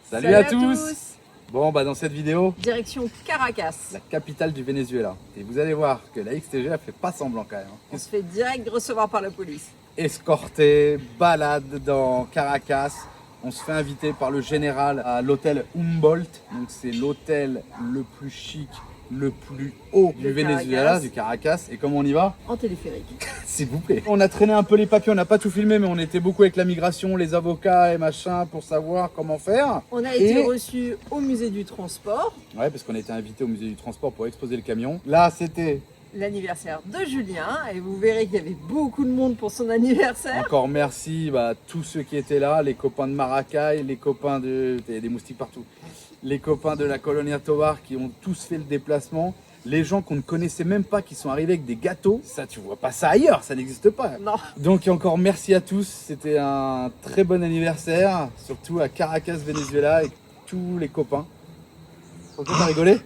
Salut à tous. Bon, dans cette vidéo, direction Caracas. La capitale du Venezuela. Et vous allez voir que la XTG elle fait pas semblant quand même. On se fait direct recevoir par la police. Escorté, balade dans Caracas. On se fait inviter par le général à l'hôtel Humboldt. Donc c'est l'hôtel le plus chic, le plus haut du Venezuela, du Caracas. Et comment on y va? En téléphérique. S'il vous plaît. On a traîné un peu les papiers, on n'a pas tout filmé, mais on était beaucoup avec la migration, les avocats et machin pour savoir comment faire. On a été reçus au musée du transport. Ouais, parce qu'on a été invité au musée du transport pour exposer le camion. Là, c'était l'anniversaire de Julien et vous verrez qu'il y avait beaucoup de monde pour son anniversaire. Encore merci à tous ceux qui étaient là, les copains de Maracay, les copains de... Il y a des moustiques partout. Les copains de la Colonia Tovar qui ont tous fait le déplacement. Les gens qu'on ne connaissait même pas qui sont arrivés avec des gâteaux. Ça, tu vois pas ça ailleurs, ça n'existe pas. Non. Donc encore merci à tous, c'était un très bon anniversaire, surtout à Caracas, Venezuela, avec tous les copains. Pourquoi t'as rigolé?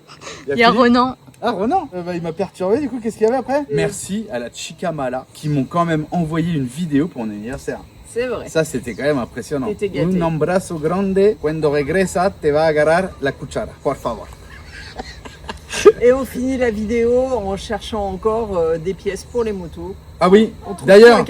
Il y a Ronan. Ah, Ronan, il m'a perturbé, du coup, qu'est-ce qu'il y avait après? Merci à la Chica Mala qui m'ont quand même envoyé une vidéo pour mon anniversaire. C'est vrai. Ça, c'était quand même impressionnant. T'étais gâté. Un abrazo grande, cuando regresa te va a agarrar la cuchara, por favor. Et on finit la vidéo en cherchant encore des pièces pour les motos. Ah oui, d'ailleurs,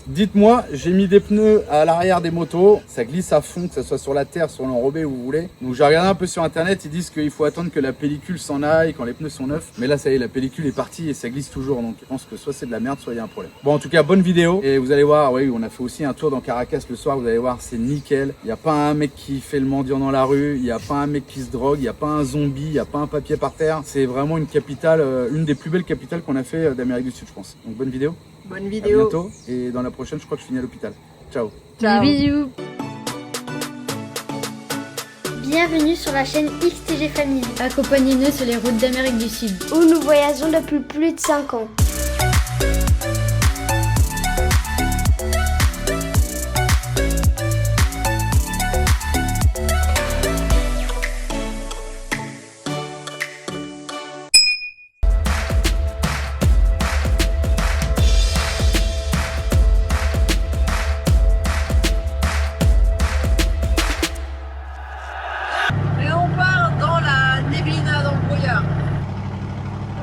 dites-moi, j'ai mis des pneus à l'arrière des motos, ça glisse à fond, que ce soit sur la terre, sur l'enrobé où vous voulez. Donc j'ai regardé un peu sur internet, ils disent qu'il faut attendre que la pellicule s'en aille quand les pneus sont neufs. Mais là ça y est, la pellicule est partie et ça glisse toujours, donc je pense que soit c'est de la merde, soit il y a un problème. Bon, en tout cas, bonne vidéo, et vous allez voir, oui, on a fait aussi un tour dans Caracas le soir, vous allez voir, c'est nickel. Il n'y a pas un mec qui fait le mendiant dans la rue, il n'y a pas un mec qui se drogue, il n'y a pas un zombie, il n'y a pas un papier par terre. C'est vraiment une capitale, une des plus belles capitales qu'on a fait d'Amérique du Sud, je pense. Donc bonne vidéo. Bonne vidéo. À bientôt. Et dans la prochaine, je crois que je finis à l'hôpital. Ciao. Ciao. Bisous. Bienvenue sur la chaîne XTG Family. Accompagnez-nous sur les routes d'Amérique du Sud, où nous voyageons depuis plus de 5 ans.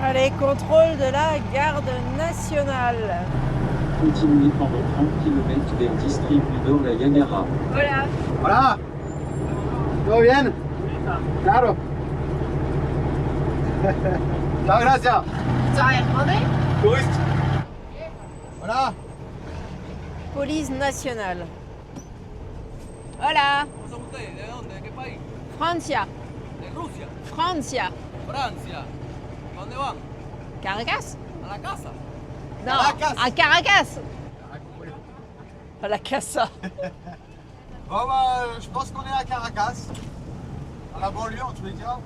Allez, contrôle de la garde nationale. Continuez pendant 30 km vers Distribuidor La Llanera. Voilà. Hola. ¿Todo bien? Claro. Chao, gracias. Tu as rien demandé? Touriste. Voilà. Police nationale. Hola. Francia. Rusia, Francia. Francia. ¿Dónde van? Caracas? A la casa. Non, Caracas. à Caracas. À la Casa. Bon, je pense qu'on est à Caracas. Dans la banlieue, en tous les cas.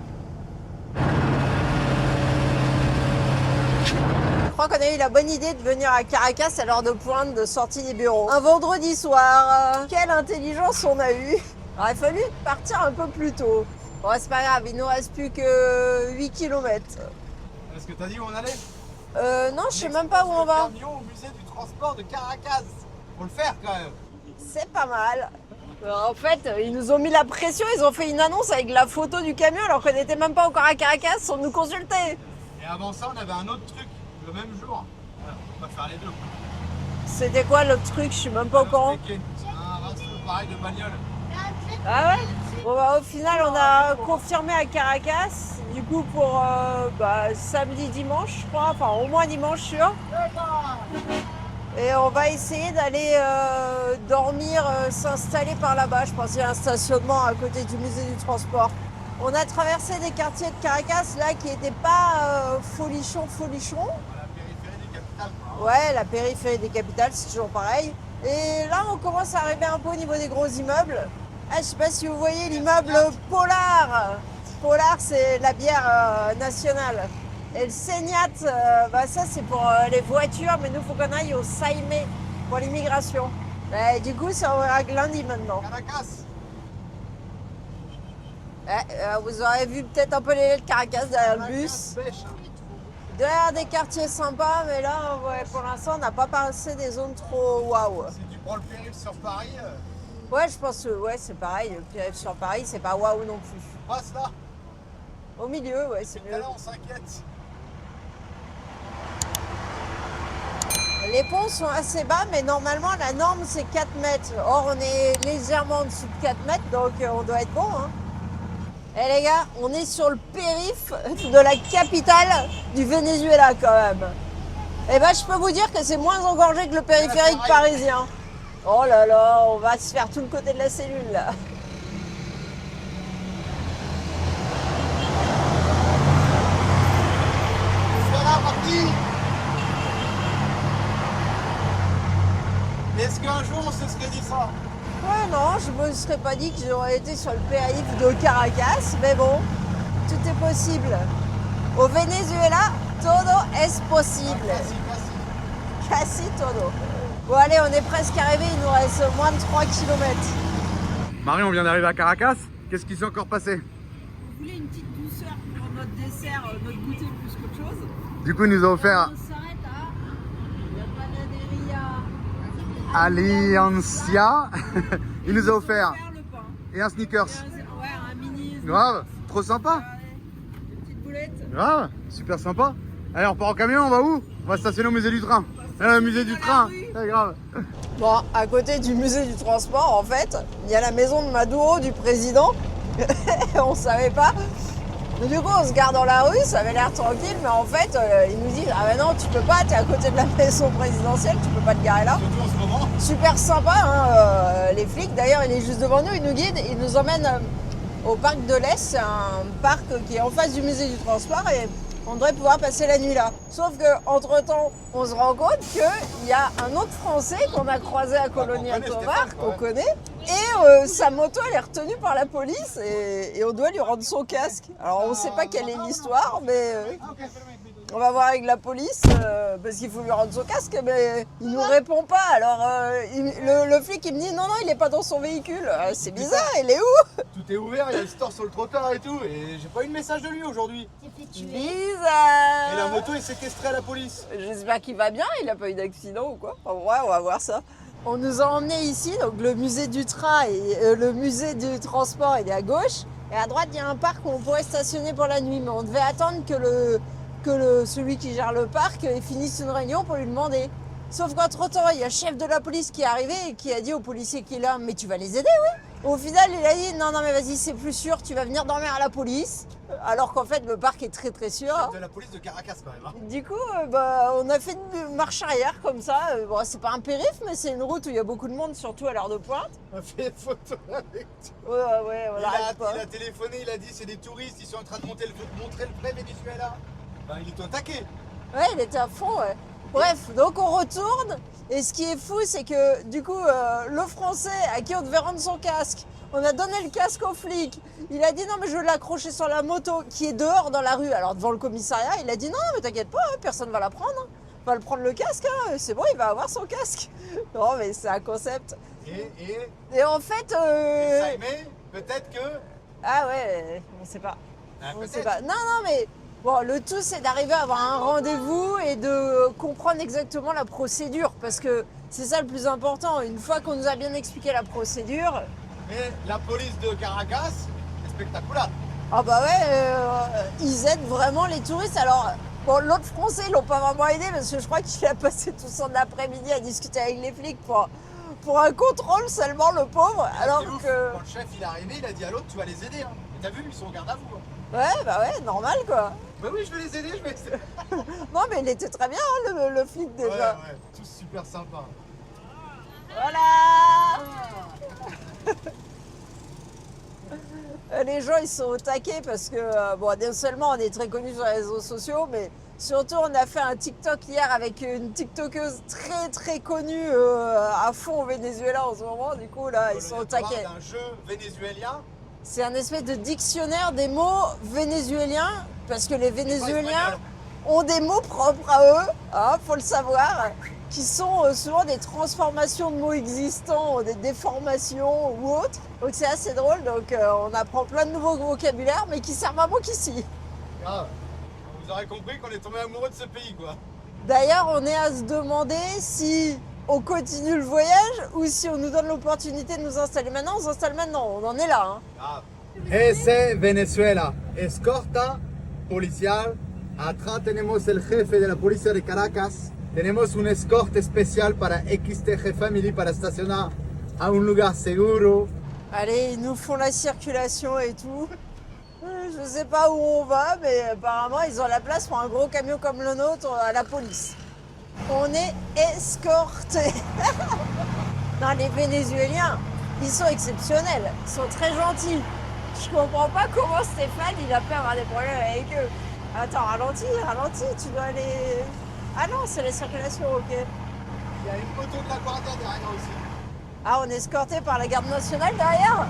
Je crois qu'on a eu la bonne idée de venir à Caracas à l'heure de pointe de sortie des bureaux. Un vendredi soir. Quelle intelligence on a eu. Il aurait fallu partir un peu plus tôt. Bon, c'est pas grave, il nous reste plus que 8 km. Est-ce que t'as dit où on allait? Non, je sais même pas où on va. Camion au musée du transport de Caracas. Faut le faire quand même. C'est pas mal. En fait, ils nous ont mis la pression, ils ont fait une annonce avec la photo du camion alors qu'on n'était même pas encore à Caracas sans nous consulter. Et avant ça, on avait un autre truc le même jour. Voilà, on va faire les deux. C'était quoi l'autre truc? Je suis même pas au courant. Un resto pareil de bagnole. Ah ouais? Bon bah, au final on a confirmé à Caracas, du coup pour samedi, dimanche je crois, enfin au moins dimanche sûr. Et on va essayer d'aller dormir, s'installer par là-bas. Je pense qu'il y a un stationnement à côté du musée du transport. On a traversé des quartiers de Caracas là qui n'étaient pas folichon. La périphérie des capitales. Ouais, la périphérie des capitales, c'est toujours pareil. Et là on commence à arriver un peu au niveau des gros immeubles. Ah, je sais pas si vous voyez l'immeuble Polar. Polar, c'est la bière nationale. Et le Señat, ça c'est pour les voitures, mais nous faut qu'on aille au Saimé pour l'immigration. Du coup, ça on verra que lundi maintenant. Caracas. Vous aurez vu peut-être un peu les de Caracas derrière le bus. Derrière des quartiers sympas, mais là, ouais, pour l'instant, on n'a pas passé des zones trop waouh. Si tu prends le périph' sur Paris. Ouais, je pense que ouais, c'est pareil. Le périph' sur Paris, c'est pas waouh non plus. Passe là. Au milieu, ouais, c'est mieux. Là, on s'inquiète. Les ponts sont assez bas, mais normalement, la norme, c'est 4 mètres. Or, on est légèrement en dessous de 4 mètres, donc on doit être bon. Hein. Eh les gars, on est sur le périph' de la capitale du Venezuela quand même. Eh ben, je peux vous dire que c'est moins engorgé que le périphérique parisien. Oh là là, on va se faire tout le côté de la cellule là. Est-ce qu'un jour on se serait dit ça? Ouais, non, je me serais pas dit que j'aurais été sur le périph' de Caracas, mais bon, tout est possible. Au Venezuela, todo es possible. Casi todo. Bon, allez, on est presque arrivé, il nous reste moins de 3 km. Marie, on vient d'arriver à Caracas. Qu'est-ce qui s'est encore passé? On voulait une petite douceur pour notre dessert, notre goûter plus qu'autre chose. Du coup, il nous a offert On s'arrête à la Aliancia. Il nous a offert le pain. et un sneakers. Ouais, un mini. Grave, trop sympa. Des petites boulettes. Grave, super sympa. Allez, on part en camion, on va où? On va stationner au musée du train. Le musée du train, c'est grave. Bon, à côté du musée du transport, en fait, il y a la maison de Maduro, du président. On savait pas. Du coup, on se garde dans la rue, ça avait l'air tranquille, mais en fait, ils nous disent ah ben non, tu peux pas, t'es à côté de la maison présidentielle, tu peux pas te garer là. Surtout en ce moment. Super sympa, hein, les flics. D'ailleurs, il est juste devant nous, il nous guide, il nous emmène au parc de l'Est, c'est un parc qui est en face du musée du transport et on devrait pouvoir passer la nuit là. Sauf qu'entre-temps, on se rend compte qu'il y a un autre Français qu'on a croisé à Colonia Tovar, qu'on connaît, et sa moto elle est retenue par la police et on doit lui rendre son casque. Alors on ne sait pas quelle est l'histoire, mais on va voir avec la police parce qu'il faut lui rendre son casque, mais il nous répond pas. Alors le flic il me dit non, il est pas dans son véhicule. C'est bizarre, il est où? Tout est ouvert, il y a le store sur le trottoir et tout. Et j'ai pas eu de message de lui aujourd'hui. Bizarre. Et la moto est séquestrée à la police. J'espère qu'il va bien, il a pas eu d'accident ou quoi. En vrai, on va voir ça. On nous a emmenés ici, donc le musée du train et le musée du transport, il est à gauche. Et à droite, il y a un parc où on pourrait stationner pour la nuit. Mais on devait attendre que celui qui gère le parc finisse une réunion pour lui demander. Sauf qu'entre-temps, il y a le chef de la police qui est arrivé et qui a dit au policier qui est là, mais tu vas les aider, oui? Au final, il a dit non, mais vas-y, c'est plus sûr, tu vas venir dormir à la police. Alors qu'en fait, le parc est très très sûr. Chef de la police de Caracas quand même. Hein. Du coup, on a fait une marche arrière comme ça. Bon, c'est pas un périph', mais c'est une route où il y a beaucoup de monde, surtout à l'heure de pointe. On a fait une photo avec toi. Ouais, on n'arrête pas. Il a téléphoné, il a dit c'est des touristes, ils sont en train de montrer le vrai Venezuela. Ben, il est au taquet. Ouais, il était à fond, ouais. Bref, donc on retourne. Et ce qui est fou, c'est que du coup, le Français à qui on devait rendre son casque, on a donné le casque au flic. Il a dit non, mais je veux l'accrocher sur la moto qui est dehors dans la rue. Alors devant le commissariat, il a dit non, mais t'inquiète pas, personne va la prendre. Va le prendre le casque, hein. C'est bon, il va avoir son casque. Non, mais c'est un concept. Et en fait. Ça aimait, peut-être que. Ah ouais, on sait pas. Ah, on sait pas. Non, mais. Bon, le tout, c'est d'arriver à avoir un rendez-vous et de comprendre exactement la procédure. Parce que c'est ça le plus important. Une fois qu'on nous a bien expliqué la procédure. Mais la police de Caracas est spectaculaire. Ah bah ouais, ils aident vraiment les touristes. Alors, bon, l'autre Français, ils l'ont pas vraiment aidé parce que je crois qu'il a passé tout son après-midi à discuter avec les flics pour un contrôle seulement, le pauvre. Alors ouf. que. Quand le chef il est arrivé, il a dit à l'autre tu vas les aider. Hein. Et t'as vu, ils sont au garde à vous. Hein. Ouais, bah ouais, normal quoi. Bah oui, je vais les aider, Non, mais il était très bien, hein, le flic déjà. Ouais, tous super sympas. Voilà. Les gens ils sont au taquet parce que bon, non seulement on est très connus sur les réseaux sociaux, mais surtout on a fait un TikTok hier avec une TikTokeuse très très connue à fond au Venezuela en ce moment. Du coup là ils sont au taquet. C'est un jeu vénézuélien. C'est un espèce de dictionnaire des mots vénézuéliens parce que les Vénézuéliens ont des mots propres à eux, hein, faut le savoir, qui sont souvent des transformations de mots existants, des déformations ou autres. Donc c'est assez drôle, donc on apprend plein de nouveaux vocabulaires, mais qui servent à mot qu'ici. Grave. Vous aurez compris qu'on est tombé amoureux de ce pays, quoi. D'ailleurs, on est à se demander si on continue le voyage ou si on nous donne l'opportunité de nous installer maintenant, on s'installe maintenant. On en est là. Hein. Ese Venezuela, escorta policial. Atrás tenemos el jefe de la policía de Caracas. Tenemos un escorte especial para XTG Family para estacionar a un lugar seguro. Allez, ils nous font la circulation et tout. Je sais pas où on va, mais apparemment ils ont la place pour un gros camion comme le nôtre à la police. On est escortés. Non, les Vénézuéliens, ils sont exceptionnels, ils sont très gentils. Je comprends pas comment Stéphane il a pu avoir des problèmes avec eux. Attends, ralentis, tu dois aller... Ah non, c'est la circulation, ok. Il y a une moto de la Guardia derrière aussi. Ah, on est escorté par la garde nationale derrière.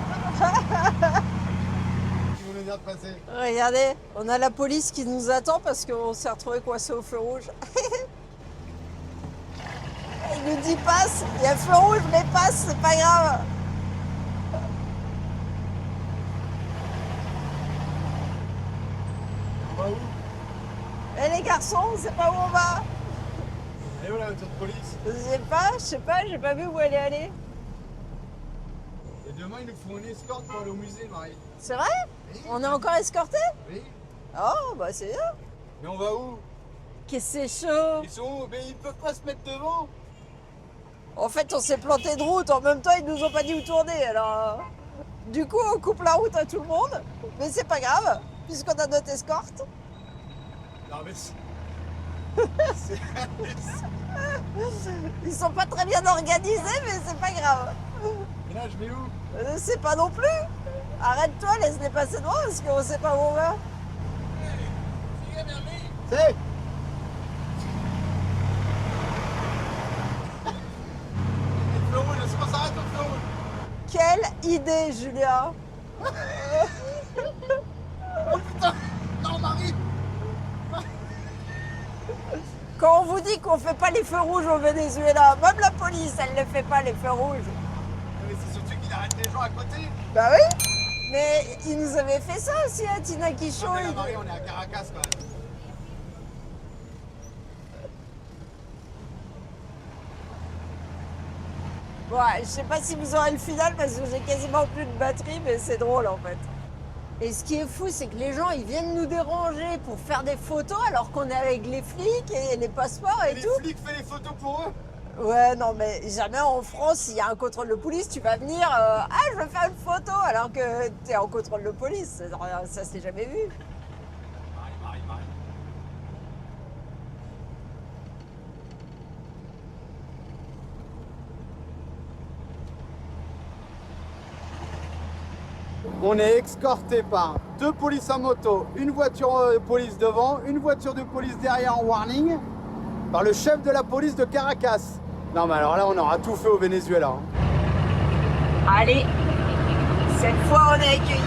Qui vont nous dire de passer. Regardez, on a la police qui nous attend parce qu'on s'est retrouvé coincé au feu rouge. Il nous dit passe, il y a feu rouge mais passe, c'est pas grave. On va où? Eh les garçons, on sait pas où on va. Elle est où la voiture de police? Je sais pas, j'ai pas vu où elle est allée. Et demain ils nous font une escorte pour aller au musée, Marie. C'est vrai? Oui. On est encore escorté? Oui. Oh, bah c'est bien. Mais on va où? Qu'est-ce que c'est chaud. Ils sont où? Mais ils peuvent pas se mettre devant. En fait, on s'est planté de route. En même temps, ils nous ont pas dit où tourner. Alors, du coup, on coupe la route à tout le monde. Mais c'est pas grave, puisqu'on a notre escorte. Non mais Ils sont pas très bien organisés, mais c'est pas grave. Et là je vais où? Je sais pas non plus. Arrête-toi, laisse-les passer devant parce qu'on sait pas où on va. C'est le feu rouge, est-ce qu'on s'arrête au feu rouge? Quelle idée, Julia. Oh putain! Non Marie! Quand on vous dit qu'on fait pas les feux rouges au Venezuela, même la police, elle ne fait pas les feux rouges. Mais c'est surtout qu'il arrête les gens à côté. Bah oui. Mais ils nous avaient fait ça aussi à Tina Quichot. Non mais là, Marie, on est à Caracas quand même. Bon, je sais pas si vous aurez le final parce que j'ai quasiment plus de batterie, mais c'est drôle en fait. Et ce qui est fou, c'est que les gens, ils viennent nous déranger pour faire des photos alors qu'on est avec les flics et les passeports et Les tout. flics font les photos pour eux. Ouais, non, mais jamais en France, s'il y a un contrôle de police, tu vas venir, ah, je veux faire une photo alors que t'es en contrôle de police. Ça s'est jamais vu. Marie. On est escorté par 2 polices en moto, une voiture de police devant, une voiture de police derrière en warning, par le chef de la police de Caracas. Non mais alors là on aura tout fait au Venezuela. Hein. Allez, cette fois on est accueillis.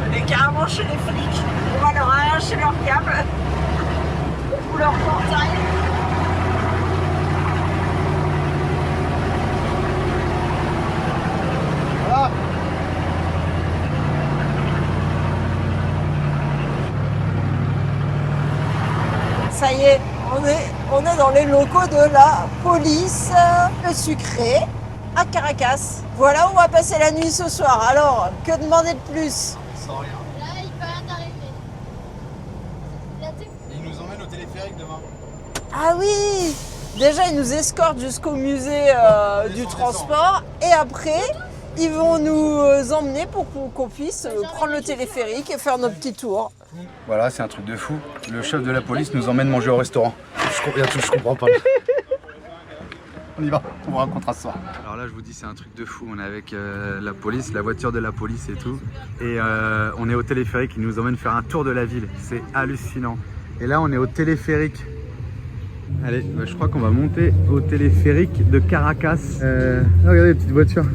On est carrément chez les flics. On va leur arracher leur câble ou leur portail. Voilà. Ça y est, on est dans les locaux de la police sucrée à Caracas. Voilà où on va passer la nuit ce soir. Alors, que demander de plus? Sans rien. Là, il peut rien arriver. Là, tu sais, Ils nous emmènent au téléphérique demain. Ah oui! Déjà, ils nous escortent jusqu'au musée du transport et après, ils vont nous emmener pour qu'on puisse prendre le téléphérique et faire nos petits tours. Voilà, c'est un truc de fou. Le chef de la police nous emmène manger au restaurant. Je comprends pas. On y va, on vous racontera ce soir. Alors là, je vous dis, c'est un truc de fou. On est avec la police, la voiture de la police et tout. Et on est au téléphérique, ils nous emmènent faire un tour de la ville. C'est hallucinant. Et là, on est au téléphérique. Allez, bah, je crois qu'on va monter au téléphérique de Caracas. Regardez les petites voitures.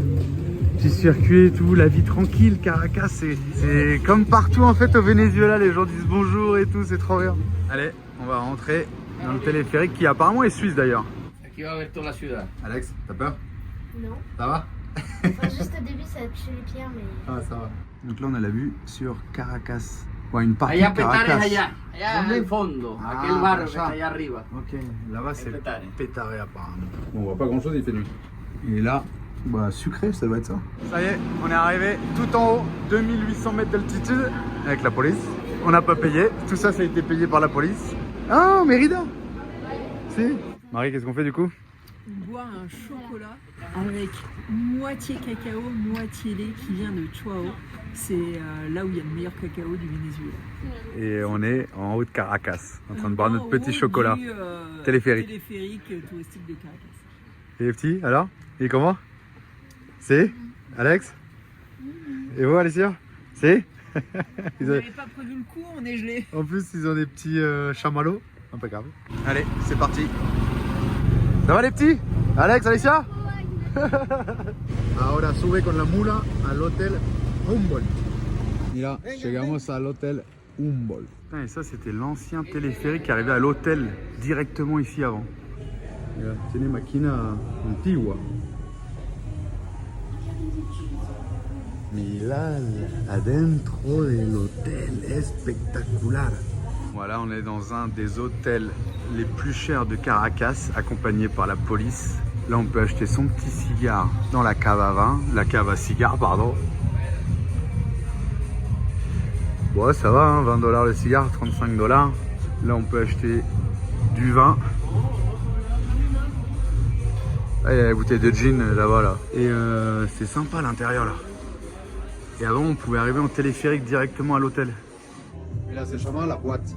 Petit circuit et tout, la vie tranquille. Caracas, c'est comme partout en fait au Venezuela. Les gens disent bonjour et tout, c'est trop bien. Allez, on va rentrer dans le téléphérique qui apparemment est suisse d'ailleurs. Aquí va a ver toda la ciudad. Alex, t'as peur? non. Ça va? Enfin, juste au début, ça a touché les pierres, mais. Ah, ça va. Donc là, on a la vue sur Caracas. Ouais, une partie Allá de Petare Caracas. es allá, allá en el fondo, Ah, aquel barrio que allá. está allá arriba. Ok, là-bas c'est Petare. Petare apparemment. Bon, on voit pas grand chose, il fait nuit. Et là, bah sucré, ça doit être ça. Ça y est, on est arrivé tout en haut, 2800 mètres d'altitude, avec la police. On n'a pas payé, tout ça, ça a été payé par la police. Ah, Mérida. Si. Marie, qu'est-ce qu'on fait du coup? Boire un chocolat avec moitié cacao, moitié lait qui vient de Chuao. C'est là où il y a le meilleur cacao du Venezuela. Et on est en haut de Caracas, en train de boire notre En petit haut chocolat. du, Téléphérique. Téléphérique touristique de Caracas. Et les petits, alors? Et comment? C'est Alex? Et vous, Alicia? C'est Vous n'avez pas prévu le coup, on est gelé. En plus, ils ont des petits chamallows. Impeccable. Allez, c'est parti. Ça va les petits? Alex, Alicia? Ahora sube con la mula al hotel Humboldt. Mira, llegamos al hotel Humboldt. Putain, et ça, c'était l'ancien téléphérique qui arrivait à l'hôtel directement ici avant. Mira, tiene máquina antigua. Mirad, adentro del hotel, espectacular. Voilà, on est dans un des hôtels les plus chers de Caracas, accompagné par la police. Là, on peut acheter son petit cigare dans la cave à vin, la cave à cigares, pardon. Ouais, ça va, hein, 20 $ le cigare, 35 $. Là, on peut acheter du vin. Ah, il y a la bouteille de gin là-bas, là. Et c'est sympa à l'intérieur, là. Et avant, on pouvait arriver en téléphérique directement à l'hôtel. Et là, c'est vraiment la boîte.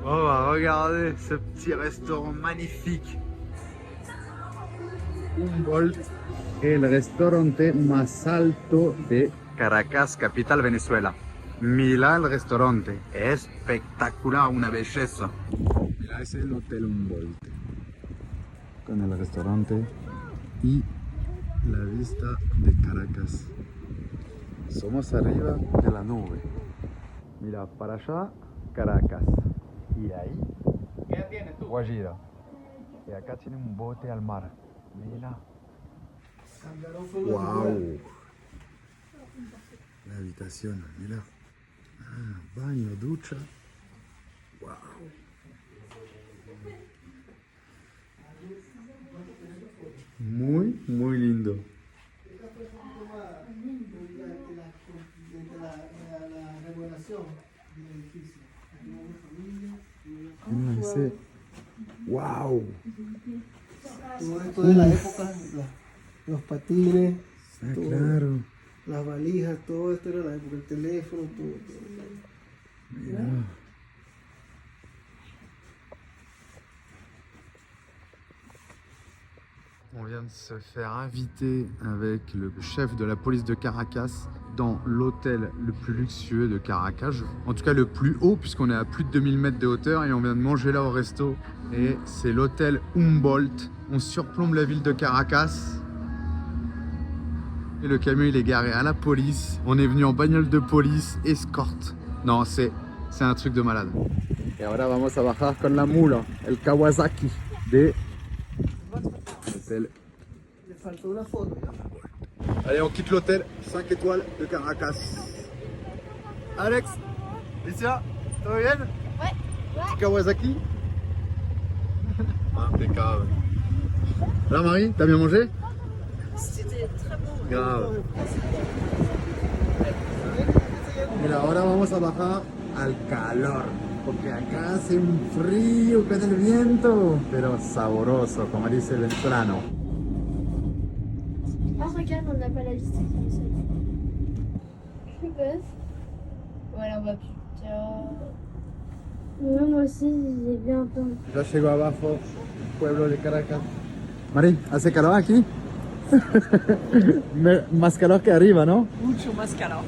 On va regarder ce petit restaurant magnifique. Humboldt, el restaurante más alto de Caracas, capital Venezuela. Mira el restaurante, espectacular, una belleza. Mira, es el Hotel Humboldt, con el restaurante y la vista de Caracas. Somos arriba de la nube. Mira, para allá, Caracas. Y ahí, Guajira. Y acá tiene un bote al mar. Mira. Wow. La habitación, mira. Ah, baño, ducha. Wow. Muy, muy lindo. Mira ese. Wow. Todo esto de la época, los patines, Ah, todo, claro. las valijas, todo esto era la época, el teléfono, todo. Mira. On vient de se faire inviter avec le chef de la police de Caracas dans l'hôtel le plus luxueux de Caracas. En tout cas le plus haut puisqu'on est à plus de 2000 mètres de hauteur et on vient de manger là au resto. Et c'est l'hôtel Humboldt. On surplombe la ville de Caracas. Et le camion il est garé à la police. On est venu en bagnole de police, escorte. Non, c'est un truc de malade. Et ahora vamos a bajar con la mula, el Kawasaki de l'hôtel. Le faltó una foto, ¿ya? Allez, on quitte l'hôtel 5 étoiles de Caracas. Alex, Alicia, tout va bien? Ouais. Kawasaki. Impeccable. Là, Marie, t'as bien mangé? C'était très bon. Grave. Mira, ahora vamos a bajar al calor, porque acá hace un frío con el viento, pero saboroso, como dice el venezolano. Ah, regarde, on n'a pas la liste. Je suis buzz. Voilà, on va plus. Ouais, moi aussi, j'ai bien entendu. Ya llego abajo, pueblo de Caracas. Marí, ¿hace calor aquí? Más calor que arriba, ¿no? Mucho más calor.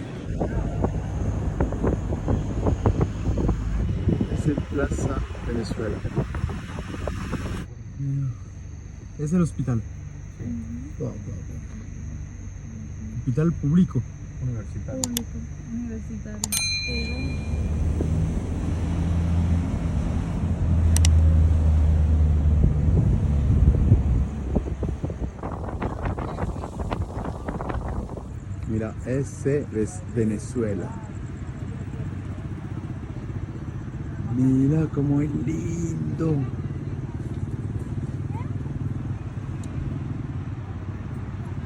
C'est Plaza Venezuela. Es el hospital. Hospital público. Universitario. Mira, ese es Venezuela. Mira cómo es lindo.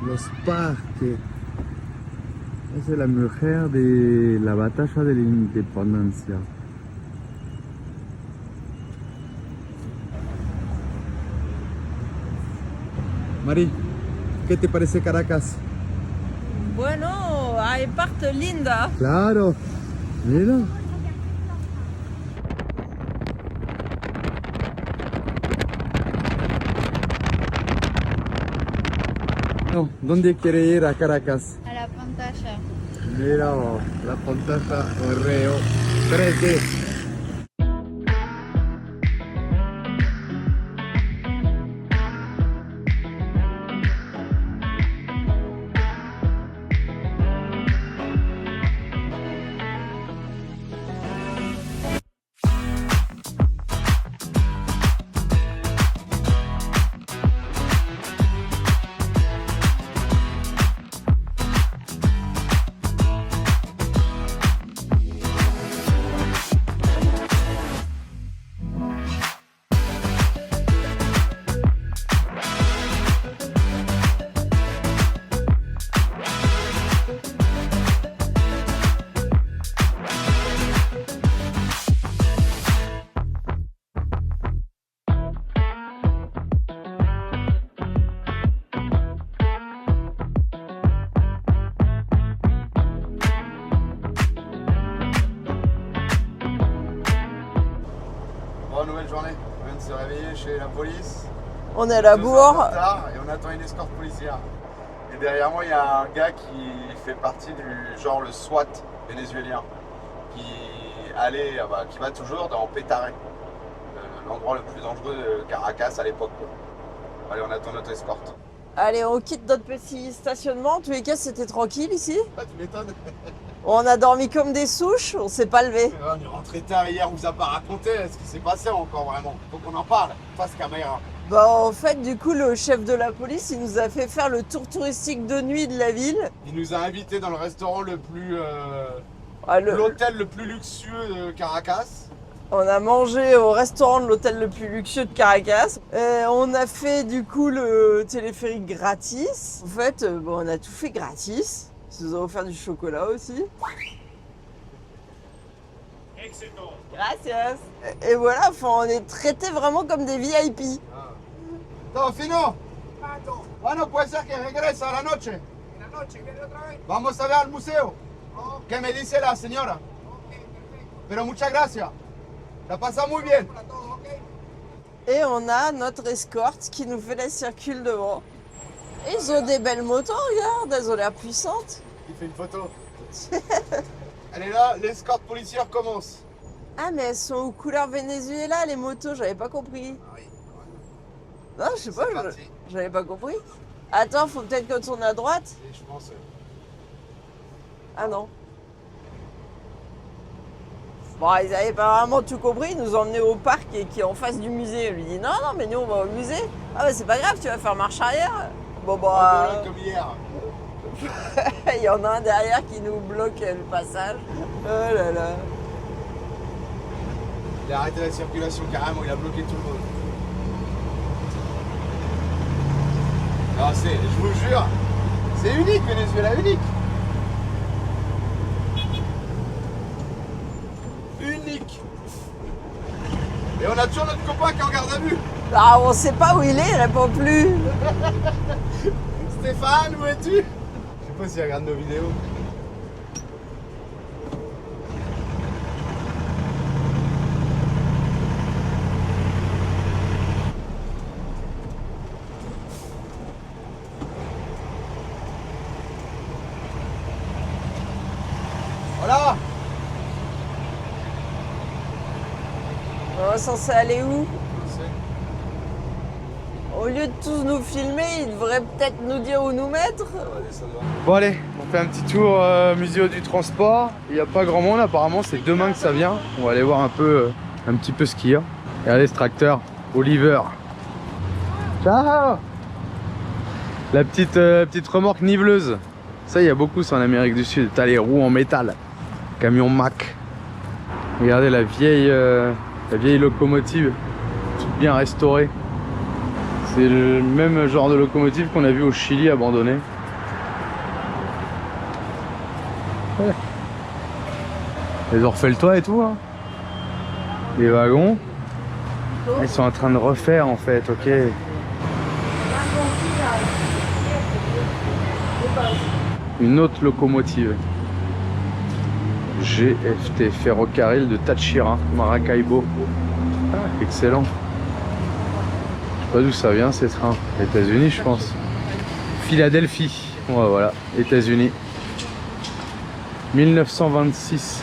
Los parques. Esa es la mujer de la batalla de la independencia. Mari, ¿qué te parece Caracas? Bueno, hay parte linda. Claro, mira. No, ¿dónde quiere ir a Caracas? A la pantalla. Mira vos, la pantalla Oreo 3D. Nouvelle journée, on vient de se réveiller chez la police. On est à la 2 heures bourre. de retard et on attend une escorte policière. Et derrière moi, il y a un gars qui fait partie du genre le SWAT vénézuélien, qui va toujours dans Petare, l'endroit le plus dangereux de Caracas à l'époque. Allez, on attend notre escorte. Allez, on quitte notre petit stationnement. En tous les cas, c'était tranquille ici. Ah, tu m'étonnes. On a dormi comme des souches, on s'est pas levé. On est rentré tard hier, on vous a pas raconté ce qui s'est passé encore vraiment. Faut qu'on en parle, face caméra. Bah, en fait, du coup, le chef de la police, il nous a fait faire le tour touristique de nuit de la ville. Il nous a invités dans le restaurant le plus... Ah, l'hôtel le plus luxueux de Caracas. On a mangé au restaurant de l'hôtel le plus luxueux de Caracas. On a fait du coup le téléphérique gratis. En fait, on a tout fait gratis. Ils nous ont offert du chocolat aussi. Excellent. Gracias. Et voilà, enfin, on est traités vraiment comme des VIP. Todo fino. Bueno, puede ser que regrese a la noche. En la noche, ¿viene otra vez? Vamos a ver al museo. ¿Qué me dice la señora? Pero muchas gracias. La pasa muy bien. Et on a notre escorte qui nous fait la circule devant. Et ils ont des belles motos, regarde, elles ont l'air puissantes. Il fait une photo. Elle est là, l'escorte policière commence. Ah, mais elles sont aux couleurs Venezuela, les motos, j'avais pas compris. Ah oui. Non, je sais pas, C'est parti. j'avais pas compris. Attends, faut peut-être qu'on tourne à droite. Et je pense. Ah non. Bon, ils avaient pas vraiment tout compris, ils nous ont emmenés au parc qui est en face du musée. On lui dit non, non, mais nous on va au musée. Ah bah c'est pas grave, tu vas faire marche arrière. Bon bah... Comme hier. Il y en a un derrière qui nous bloque le passage. Oh là là. Il a arrêté la circulation carrément, il a bloqué tout le monde. Non, je vous jure, c'est unique Venezuela, unique. Unique. Et on a toujours notre copain qui est en garde à vue. Ah, on sait pas où il est, il répond plus. Stéphane, où es-tu? Je sais pas s'il regarde nos vidéos. Voilà. On est censé aller où? Au lieu de tous nous filmer, ils devraient peut-être nous dire où nous mettre. Bon allez, on fait un petit tour musée du transport. Il n'y a pas grand monde, apparemment c'est demain que ça vient. On va aller voir un petit peu ce qu'il y a. Regardez ce tracteur, Oliver. Ciao. La petite remorque niveleuse. Ça, il y a beaucoup ça en Amérique du Sud. T'as les roues en métal. Camion Mack. Regardez la vieille locomotive. Toute bien restaurée. C'est le même genre de locomotive qu'on a vu au Chili abandonnée. Ouais. Ils ont refait le toit et tout. Hein. Les wagons. Ils sont en train de refaire en fait, ok. Une autre locomotive. GFT, Ferrocarril de Táchira, Maracaibo. Ah, excellent. Je sais pas d'où ça vient ces trains. États-Unis, je pense. Philadelphie. Ouais, voilà, États-Unis. 1926.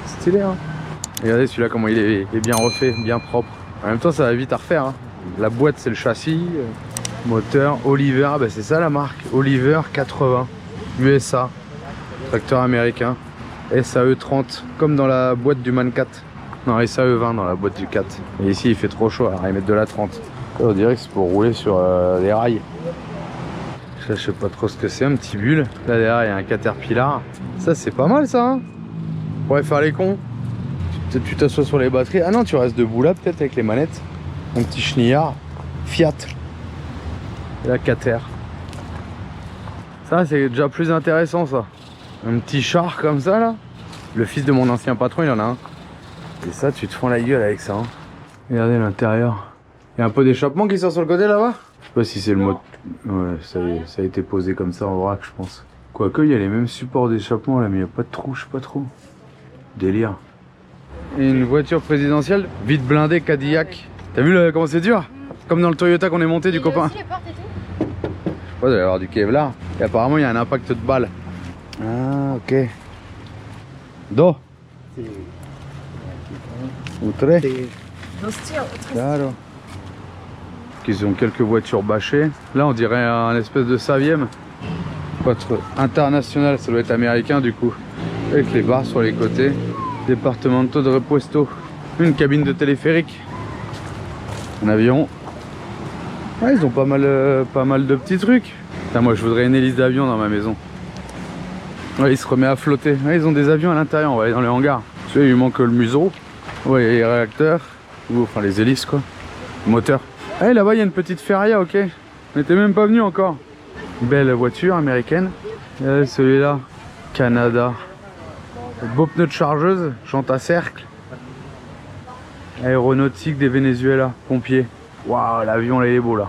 Stylé, hein. Regardez celui-là comment il est bien refait, bien propre. En même temps, ça va vite à refaire. Hein. La boîte, c'est le châssis. Moteur, Oliver, bah c'est ça la marque. Oliver 80, USA. Tracteur américain. SAE 30, comme dans la boîte du Man 4. Non, SAE 20 dans la boîte du 4. Et ici, il fait trop chaud, alors ils mettent de la 30. On dirait que c'est pour rouler sur des rails. Ça, je sais pas trop ce que c'est, un petit bulle. Là derrière, il y a un Caterpillar. Ça, c'est pas mal ça. Hein, on pourrait faire les cons. Peut-être tu t'assois sur les batteries. Ah non, tu restes debout là, peut-être avec les manettes. Un petit chenillard. Fiat. Et la Cater. Ça, c'est déjà plus intéressant ça. Un petit char comme ça là. Le fils de mon ancien patron, il en a un. Et ça, tu te fends la gueule avec ça. Hein. Regardez l'intérieur. Il y a un peu d'échappement qui sort sur le côté là-bas. Je sais pas si c'est le mot. Ouais, ça a été posé comme ça en vrac, je pense. Quoique, il y a les mêmes supports d'échappement là, mais il n'y a pas de trou, je sais pas trop. Délire. Et une voiture présidentielle, vite blindée, Cadillac. T'as vu comment c'est dur? Comme dans le Toyota qu'on est monté du copain. Les portes et tout. Je sais pas, il doit y avoir du Kevlar. Et apparemment, il y a un impact de balle. Ah, ok. Do. Outre. Claro. Ils ont quelques voitures bâchées. Là, on dirait un espèce de 9e. Votre international, ça doit être américain du coup. Avec les barres sur les côtés. Départamento de repuesto. Une cabine de téléphérique. Un avion. Ouais, ils ont pas mal de petits trucs. Putain, moi, je voudrais une hélice d'avion dans ma maison. Ouais, il se remet à flotter. Ouais, ils ont des avions à l'intérieur, on va aller dans les hangars. Tu sais, il lui manque le museau. Ouais, et les réacteurs. Ou enfin les hélices quoi. Le moteur. Ah, là-bas, il y a une petite Feria, ok. On n'était même pas venu encore. Belle voiture américaine. Celui-là, Canada. Beau pneu de chargeuse, jante à cercle. Aéronautique des Venezuela, pompiers. Waouh, l'avion là il est beau là.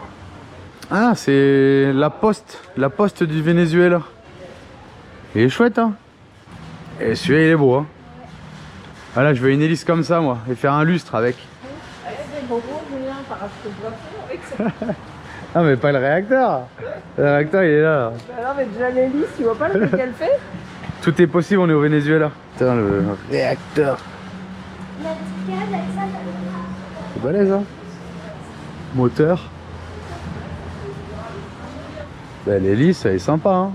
Ah, c'est la poste du Venezuela. Il est chouette, hein. Et celui-là il est beau, hein. Ah là, je veux une hélice comme ça, moi, et faire un lustre avec. Ah, mais pas le réacteur. Le réacteur il est là. Non, mais déjà l'hélice, tu vois pas le truc qu'elle fait? Tout est possible, on est au Venezuela. Putain, le réacteur. C'est balèze, hein. Moteur. Ben, l'hélice, elle est sympa, hein.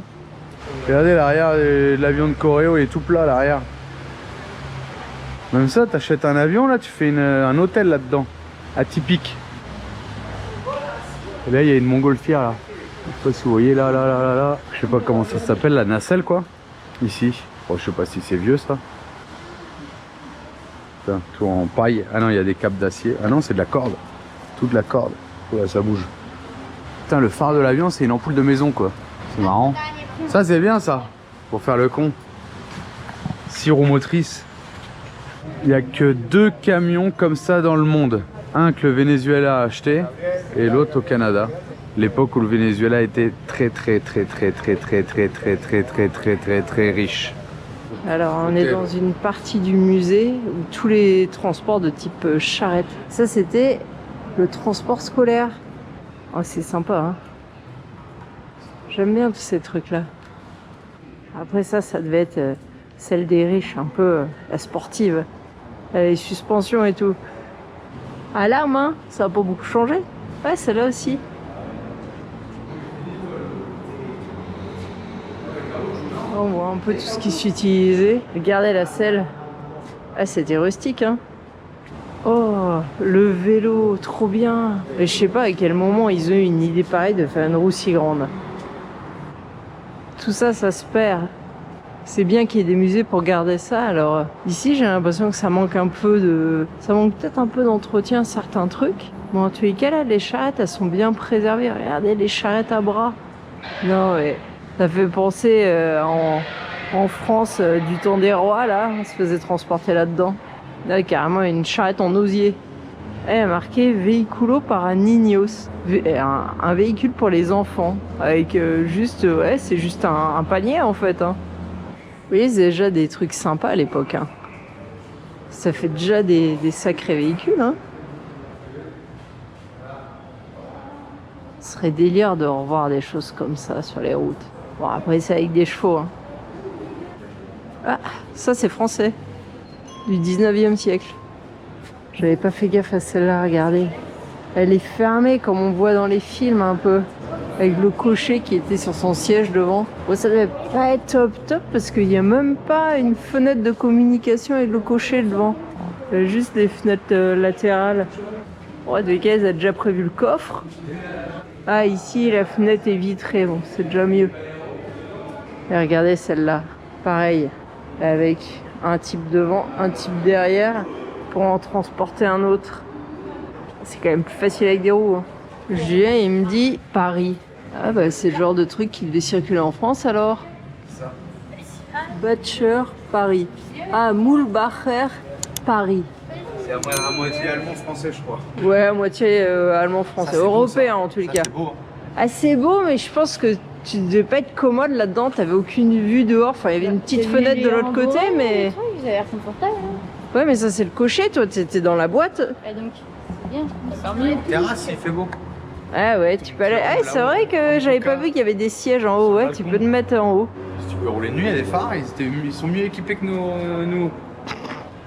Regardez l'arrière de l'avion de Coréo, il est tout plat l'arrière. Même ça, t'achètes un avion, là, tu fais un hôtel là-dedans. Atypique. Et là, il y a une montgolfière, là. Je sais pas si vous voyez, là. Je sais pas comment ça s'appelle, la nacelle, quoi. Ici. Oh, je sais pas si c'est vieux, ça. Putain, tout en paille. Ah non, il y a des câbles d'acier. Ah non, c'est de la corde. Tout de la corde. Ouais, ça bouge. Putain, le phare de l'avion, c'est une ampoule de maison, quoi. C'est marrant. Ça, c'est bien, ça. Pour faire le con. 6 roues motrices. Il n'y a que 2 camions comme ça dans le monde. Un que le Venezuela a acheté et l'autre au Canada. L'époque où le Venezuela était très riche. Alors on est dans une partie du musée où tous les transports de type charrette. Ça c'était le transport scolaire. Oh, c'est sympa, hein. J'aime bien tous ces trucs là. Après ça devait être celle des riches, un peu la sportive. Les suspensions et tout. Alarme, hein, ça n'a pas beaucoup changé. Ouais, celle-là aussi. On voit un peu tout ce qui s'utilisait. Regardez la selle. Ah, c'était rustique, hein. Oh, le vélo, trop bien. Et je sais pas à quel moment ils ont eu une idée pareille de faire une roue si grande. Tout ça, ça se perd. C'est bien qu'il y ait des musées pour garder ça. Alors ici, j'ai l'impression que ça manque un peu de... Ça manque peut-être un peu d'entretien, certains trucs. Bon, en tous les cas, là, les charrettes, elles sont bien préservées. Regardez les charrettes à bras. Non, mais ça fait penser en France du temps des rois, là. On se faisait transporter là-dedans. Là, carrément, une charrette en osier. Elle est marquée Vehiculo para niños. Un véhicule pour les enfants. Avec juste... Ouais, c'est juste un panier, en fait, hein. Vous voyez, c'est déjà des trucs sympas à l'époque. Hein. Ça fait déjà des sacrés véhicules. Hein. Ce serait délire de revoir des choses comme ça sur les routes. Bon, après, c'est avec des chevaux. Hein. Ah, ça, c'est français. Du 19e siècle. J'avais pas fait gaffe à celle-là, regardez. Elle est fermée, comme on voit dans les films un peu. Avec le cocher qui était sur son siège devant. Bon, ça devait pas être top parce qu'il n'y a même pas une fenêtre de communication avec le cocher devant. Il y a juste des fenêtres latérales. Bon, de cas, ils ont déjà prévu le coffre. Ah, ici, la fenêtre est vitrée. Bon, c'est déjà mieux. Et regardez celle-là. Pareil. Avec un type devant, un type derrière pour en transporter un autre. C'est quand même plus facile avec des roues. Hein. Julien, il me dit Paris. Ah bah c'est le genre de truc qui devait circuler en France alors. Ça. Butcher, Paris. Ah, Moulbacher, Paris. C'est à moitié allemand-français, je crois. Ouais, à moitié allemand-français. Européen en tous les cas. C'est beau. Ah, c'est beau, mais je pense que tu devais pas être commode là-dedans. T'avais aucune vue dehors. Enfin, il y avait une petite fenêtre de l'autre côté, mais. Vous avez l'air confortable. Hein. Ouais, mais ça, c'est le cocher. Toi, t'étais dans la boîte. Et donc, c'est bien. Terrasse, il fait beau. Ah ouais, tu peux aller. Ah, c'est vrai que j'avais pas vu qu'il y avait des sièges en haut. Ouais, tu peux te mettre en haut. Si tu peux rouler de nuit, il y a des phares. Ils sont mieux équipés que nous.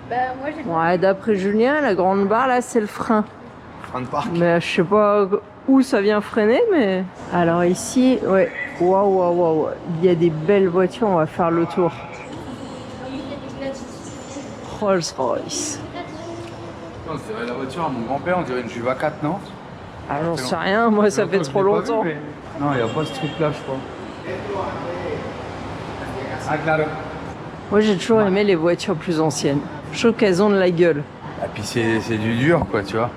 Bah, moi, j'ai Ouais, d'après Julien, la grande barre là, c'est le frein. Frein de parc. Mais je sais pas où ça vient freiner, mais. Alors ici, ouais. Waouh. Il y a des belles voitures, on va faire le tour. Rolls-Royce. On dirait la voiture à mon grand-père, on dirait une Juva 4, non? Ah, j'en sais rien, moi ça fait trop longtemps. Non, il n'y a pas ce truc-là, je crois. Ah, claro. Moi j'ai toujours aimé les voitures plus anciennes. Je trouve qu'elles ont de la gueule. Et puis c'est du dur, quoi, tu vois.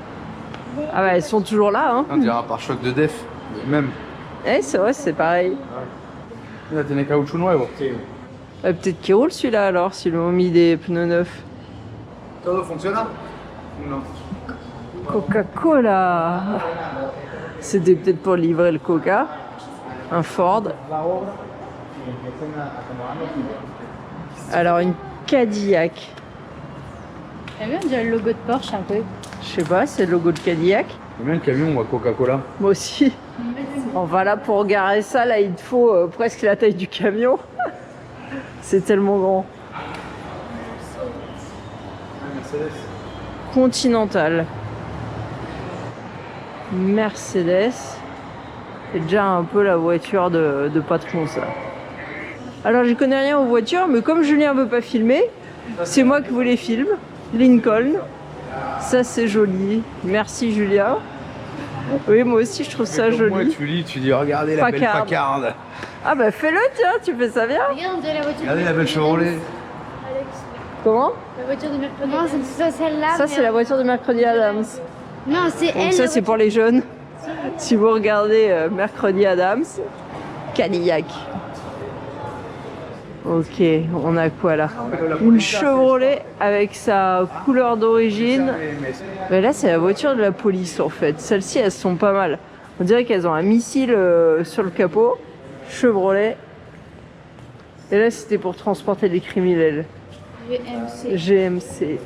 Ah bah elles sont toujours là, hein. On dirait un pare-choc de def, même. Eh, c'est vrai, c'est pareil. Là, t'es des caoutchouc nuevo. Peut-être qu'il roule celui-là alors, s'ils lui ont mis des pneus neufs. Todo funciona? Non. Coca-Cola. C'était peut-être pour livrer le Coca. Un Ford. Alors une Cadillac. T'as vu, on dirait le logo de Porsche un peu. Je sais pas, c'est le logo de Cadillac. Combien de camions on voit Coca-Cola? Moi aussi. Enfin là, pour garer ça, là, il te faut presque la taille du camion. C'est tellement grand. Mercedes. Continental. Mercedes. C'est déjà un peu la voiture de patron, ça. Alors, je connais rien aux voitures, mais comme Julien veut pas filmer, c'est moi qui vous les filme. Lincoln. Ça, c'est joli. Merci, Julien. Oui, moi aussi, je trouve ça joli. Moi, tu dis, regardez la belle Packard. Ah bah fais-le, tiens, tu fais ça bien. Regarde, on dirait la voiture. Regardez la belle Chevrolet. Comment? La voiture de mercredi. Non, c'est celle-là. Ça, c'est la voiture de Mercredi Adams. Non, c'est Donc elle. ça, c'est pour les jeunes. Si vous regardez Mercredi Adams, Cadillac. Ok, on a quoi là? Une Chevrolet avec sa couleur d'origine. Mais là, c'est la voiture de la police en fait. Celles-ci, elles sont pas mal. On dirait qu'elles ont un missile sur le capot. Chevrolet. Et là, c'était pour transporter les criminels. GMC.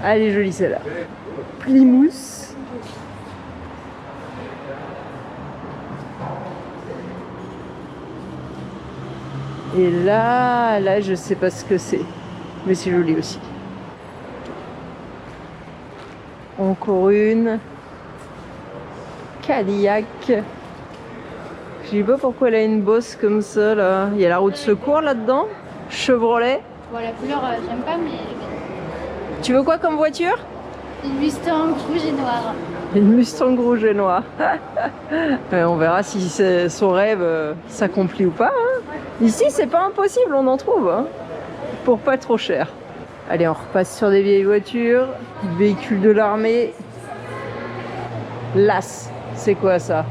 Elle est jolie celle-là. Plymouth. Et là, je sais pas ce que c'est. Mais c'est joli aussi. Encore une. Cadillac. Je sais pas pourquoi elle a une bosse comme ça là. Il y a la roue de secours là-dedans. Chevrolet. Bon, la couleur, j'aime pas, mais. Tu veux quoi comme voiture? Une Mustang rouge et noire. Une Mustang rouge et noire. On verra si son rêve s'accomplit ou pas. Hein. Ici, c'est pas impossible, on en trouve. Hein. Pour pas trop cher. Allez, on repasse sur des vieilles voitures. Véhicules de l'armée. LAS, c'est quoi ça?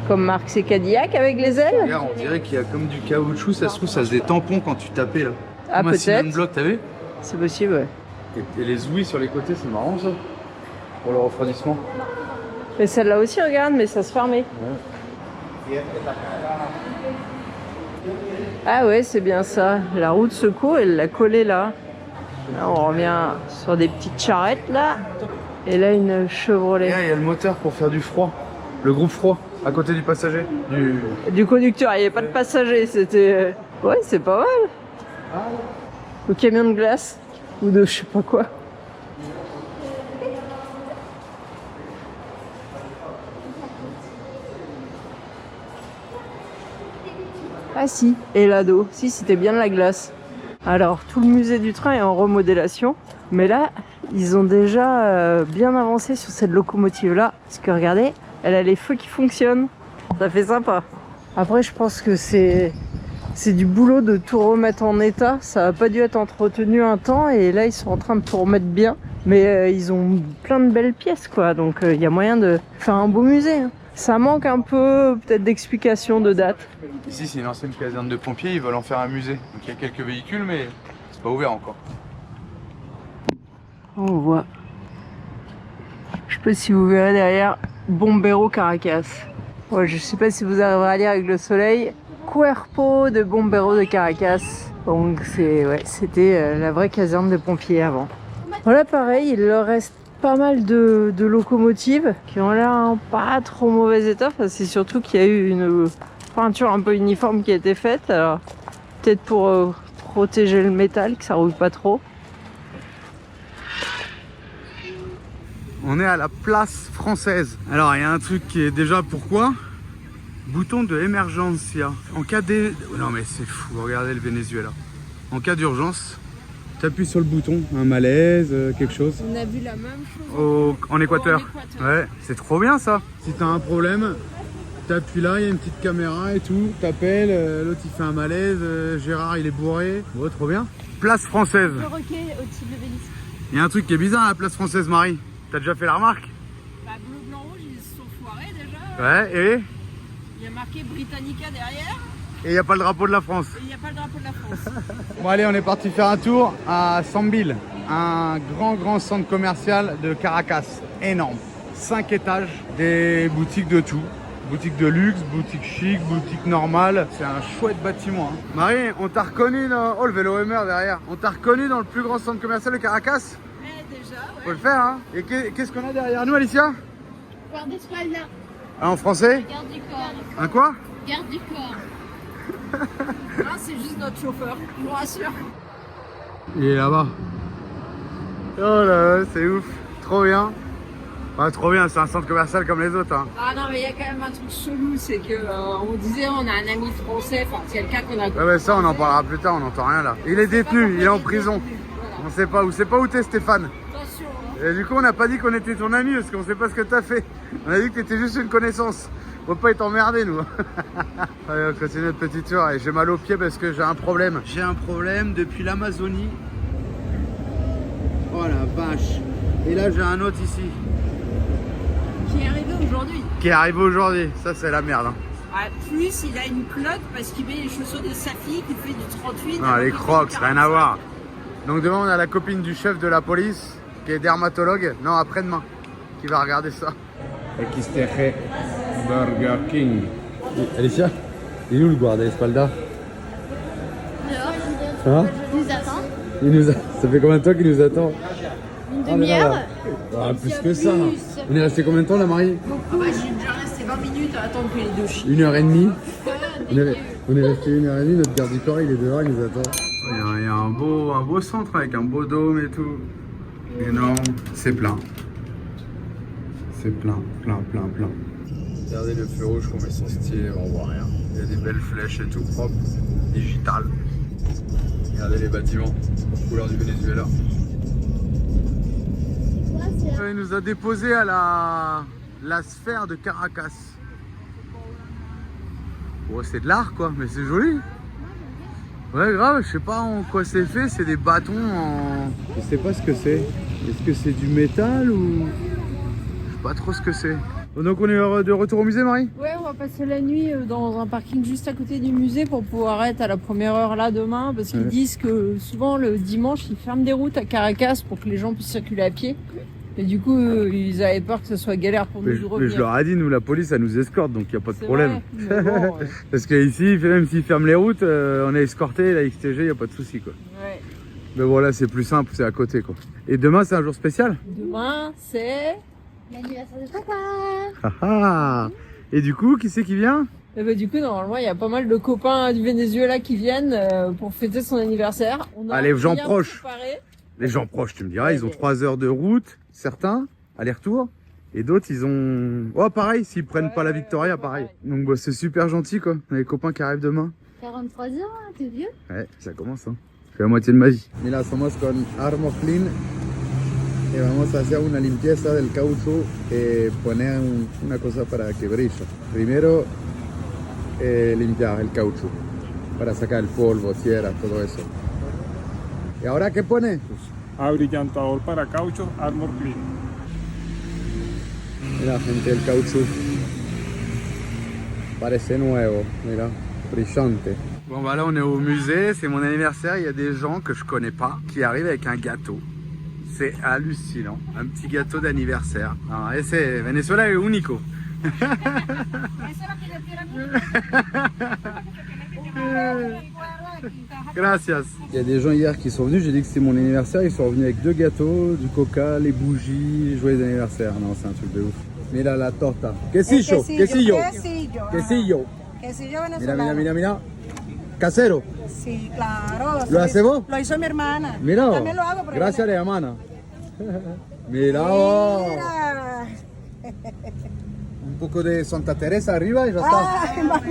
Comme marque, c'est Cadillac avec les ailes? Regarde, on dirait qu'il y a comme du caoutchouc, ça se trouve, ça faisait des tampons quand tu tapais là. Ah, peut-être. Bloc, t'as vu? C'est possible, ouais. Et les ouïes sur les côtés, c'est marrant ça. Pour le refroidissement. Et celle-là aussi, regarde, mais ça se fermait. Ouais. Ah ouais, c'est bien ça. La roue de secours, elle l'a collée là. Là, on revient sur des petites charrettes là. Et là, une Chevrolet. Et là, il y a le moteur pour faire du froid. Le groupe froid, à côté du passager. Du conducteur, il n'y avait pas de passager. C'était... Ouais, c'est pas mal. Le camion de glace. Ou de je sais pas quoi. Ah si, et l'ado. Si, c'était bien de la glace. Alors, tout le musée du train est en remodélation. Mais là, ils ont déjà bien avancé sur cette locomotive-là. Parce que regardez, elle a les feux qui fonctionnent. Ça fait sympa. Après, je pense que c'est du boulot de tout remettre en état. Ça n'a pas dû être entretenu un temps. Et là, ils sont en train de tout remettre bien. Mais ils ont plein de belles pièces, quoi. Donc, il y a moyen de faire un beau musée. Hein. Ça manque un peu, peut-être, d'explication de date. Ici, c'est une ancienne caserne de pompiers. Ils veulent en faire un musée. Donc, il y a quelques véhicules, mais c'est pas ouvert encore. On voit. Je sais pas si vous verrez derrière Bombero Caracas. Ouais, je sais pas si vous arriverez à lire avec le soleil. Cuerpo de Bombero de Caracas. Donc c'était la vraie caserne de pompiers avant. Voilà, pareil, il leur reste pas mal de locomotives qui ont l'air en pas trop mauvais état. Enfin, c'est surtout qu'il y a eu une peinture un peu uniforme qui a été faite. Alors peut-être pour protéger le métal, que ça roule pas trop. On est à la place française. Alors, il y a un truc qui est déjà pourquoi? Bouton de emergencia. En cas de... Non mais c'est fou, regardez le Venezuela. En cas d'urgence, tu appuies sur le bouton, un malaise, quelque chose. On a vu la même chose en Équateur. Ouais, c'est trop bien ça. Si tu as un problème, tu appuies là, il y a une petite caméra et tout. T'appelles, l'autre il fait un malaise, Gérard il est bourré. Ouais, trop bien. Place française. Le roquet au-dessus de l'obélisque. Il y a un truc qui est bizarre à la place française, Marie. T'as déjà fait la remarque? Bah, bleu, blanc, rouge, ils se sont foirés déjà. Ouais, et Il y a marqué Britannica derrière. il n'y a pas le drapeau de la France. Et il n'y a pas le drapeau de la France. Bon allez, on est parti faire un tour à Sambil, un grand centre commercial de Caracas, énorme. 5 étages, des boutiques de tout. Boutique de luxe, boutique chic, boutique normale. C'est un chouette bâtiment. Hein. Marie, on t'a reconnu dans... Oh, le vélo MR derrière. On t'a reconnu dans le plus grand centre commercial de Caracas? Déjà, ouais. Faut le faire, hein. Et qu'est-ce qu'on a derrière nous, Alicia? Garde d'espalda. Ah, en français? Garde du corps. Un quoi? Garde du corps. Ah, c'est juste notre chauffeur, je vous rassure. Il est là-bas. Oh là là, c'est ouf. Trop bien. Ouais, trop bien, c'est un centre commercial comme les autres. Hein. Ah non, mais il y a quand même un truc chelou, c'est que on disait on a un ami français, enfin quelqu'un qu'on a... Ouais, mais ça, on en parlera plus tard, on n'entend rien là. Il est détenu, il est en prison. On sait pas où. C'est pas où t'es, Stéphane. Attention, Et du coup, on n'a pas dit qu'on était ton ami parce qu'on sait pas ce que t'as fait. On a dit que t'étais juste une connaissance. Faut pas être emmerdé, nous. Allez, on continue notre petit tour. Et j'ai mal aux pieds parce que j'ai un problème. J'ai un problème depuis l'Amazonie. Oh la vache. Et là, j'ai un autre ici. qui est arrivé aujourd'hui. Qui est arrivé aujourd'hui. Ça, c'est la merde. Hein. Ah, plus, il a une cloque parce qu'il met les chaussures de sa fille qui fait du 38. Non, les Crocs, rien à voir. Donc demain, on a la copine du chef de la police qui est dermatologue. Non, après-demain, qui va regarder ça. XTG Burger King. Alicia, il est où le guarda-espalda? Dehors. Hein? Il nous attend. Il nous a... Ça fait combien de temps qu'il nous attend? Une demi-heure. Ah, plus que ça. On est resté combien de temps là, Marie? Ah bah, je suis déjà resté 20 minutes à attendre que les deux chient. 1h30. On est resté 1h30, notre garde du corps il est dehors, il nous attend. Il y a un beau centre avec un beau dôme et tout. Énorme, c'est plein. C'est plein. Regardez le feu rouge comme ils sont stylés, on voit rien. Il y a des belles flèches et tout propre, digital. Regardez les bâtiments, couleur du Venezuela. Il nous a déposé à la sphère de Caracas. Oh, c'est de l'art quoi, mais c'est joli. Ouais, grave, je sais pas en quoi c'est fait, c'est des bâtons en... Je sais pas ce que c'est. Est-ce que c'est du métal ou... Je sais pas trop ce que c'est. Donc on est de retour au musée, Marie? Ouais, on va passer la nuit dans un parking juste à côté du musée pour pouvoir être à la première heure là demain, parce qu'ils disent que souvent le dimanche ils ferment des routes à Caracas pour que les gens puissent circuler à pied. Et du coup, ils avaient peur que ce soit galère pour nous de revenir. Mais je leur ai dit, nous la police, elle nous escorte, donc il n'y a pas de problème. Vrai, bon, ouais. Parce qu'ici, même s'ils ferment les routes, on est escorté, la XTG, il n'y a pas de souci quoi. Ouais. Mais voilà, c'est plus simple, c'est à côté quoi. Et demain, c'est un jour spécial? Demain, c'est... L'anniversaire de papa. Ah ah. Et du coup, qui c'est qui vient? Et bah, du coup, normalement, il y a pas mal de copains du Venezuela qui viennent pour fêter son anniversaire. On a les gens bien proches. préparé. Les gens proches, tu me diras, ils ont 3 heures de route, certains, aller-retour. Et d'autres, ils ont... Oh, pareil, s'ils prennent pas la Victoria, pareil. Donc, bah, c'est super gentil, quoi. On a les copains qui arrivent demain. 43 ans, hein, t'es vieux? Ouais, ça commence, hein. C'est la moitié de ma vie. Mira, somos con Armor Clean. Y vamos a hacer una limpieza del caucho, poner una cosa para que brille. Primero, limpiar el caucho, para sacar el polvo, tierra, todo eso. ¿Y ahora qué pone? Abrillantador para caucho, Armor Clean. Mira, gente, el caucho parece nuevo, mira, brillante. Bon, bah là, on est au musée, c'est mon anniversaire, il y a des gens que je connais pas qui arrivent avec un gâteau. C'est hallucinant, un petit gâteau d'anniversaire. C'est Venezuela es único. Gracias. Il y a des gens hier qui sont venus, j'ai dit que c'était mon anniversaire, ils sont revenus avec 2 gâteaux, du coca, les bougies, joyeux anniversaire. Non, c'est un truc de ouf. Mira la torta. Quesillo, quesillo. Quesillo. Mira, mira, mira. Casero. Sí, claro. ¿Lo hace vos? Lo hizo mi hermana. Mira, también lo hago, pero gracias a la hermana. Mira vos. Mira. Un poco de Santa Teresa arriba y ya está. Ay, mamá.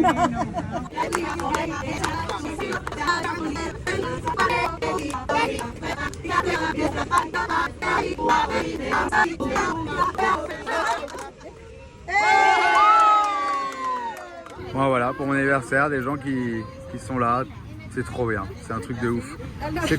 Bon, voilà, pour mon anniversaire, des gens qui sont là, c'est trop bien, c'est un truc de ouf.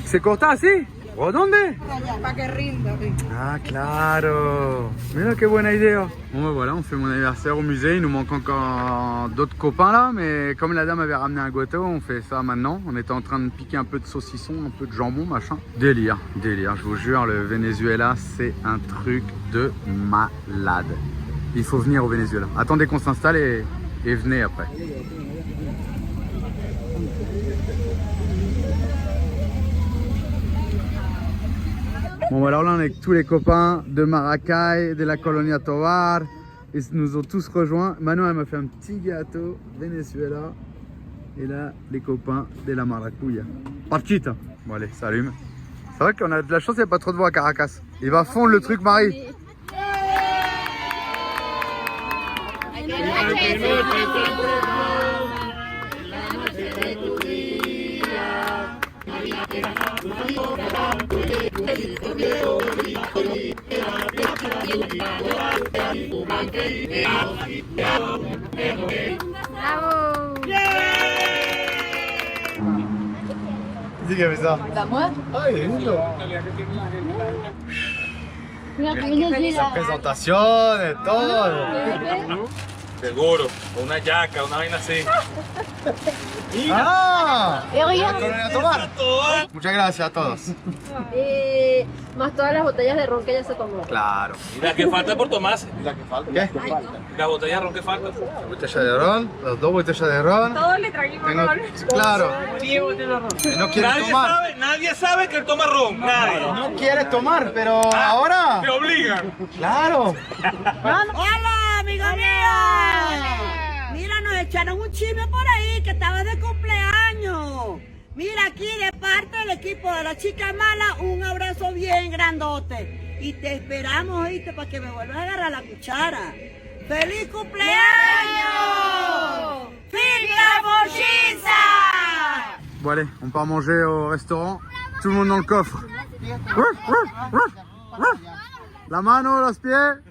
C'est corta así? ¿O dónde? Para que rinda. Ah, claro. Mira qué buena idea. Bon, ben voilà, on fait mon anniversaire au musée. Il nous manque encore d'autres copains là, mais comme la dame avait ramené un gâteau, on fait ça maintenant. On était en train de piquer un peu de saucisson, un peu de jambon, machin. Délire, délire. Je vous jure, le Venezuela, c'est un truc de malade. Il faut venir au Venezuela. Attendez qu'on s'installe et venez après. Bon, alors là, on est avec tous les copains de Maracay, de la Colonia Tovar. Ils nous ont tous rejoints. Manon, elle m'a fait un petit gâteau Venezuela. Et là, les copains de la Maracuya. Parchita. Bon, allez, ça allume. C'est vrai qu'on a de la chance, il n'y a pas trop de vent à Caracas. Il va fondre le truc, Marie. Bravo. Dis qui a fait ça? Bah moi. Ah, il est lindo. Venezuela. Presentación, de todo. Seguro, una yaca, una vaina así. ¡Ah! Oigan, Colonia Tovar. Muchas gracias a todos. más todas las botellas de ron que ella se tomó. Claro. ¿Y la que falta por tomarse? ¿Qué? La botella de ron que falta. Botella de ron, las 2 botellas de ron. Todos le trajimos ron. Claro. No quiere tomar. Nadie sabe que él toma ron. Nadie. No quiere tomar, pero ahora. Te obligan. Claro. ¡Hola, amigo mío! Mira, nos echaron un chisme por ahí que estaba de cumpleaños. Mira, aquí de parte del equipo de la chica mala, un abrazo bien grandote. Y te esperamos, ¿oíste? Para que me vuelvas a agarrar la cuchara. ¡Feliz cumpleaños! ¡Finca Mochiza! Bon allez, on part manger au restaurant. Tout le monde dans le coffre. La mano, los pieds.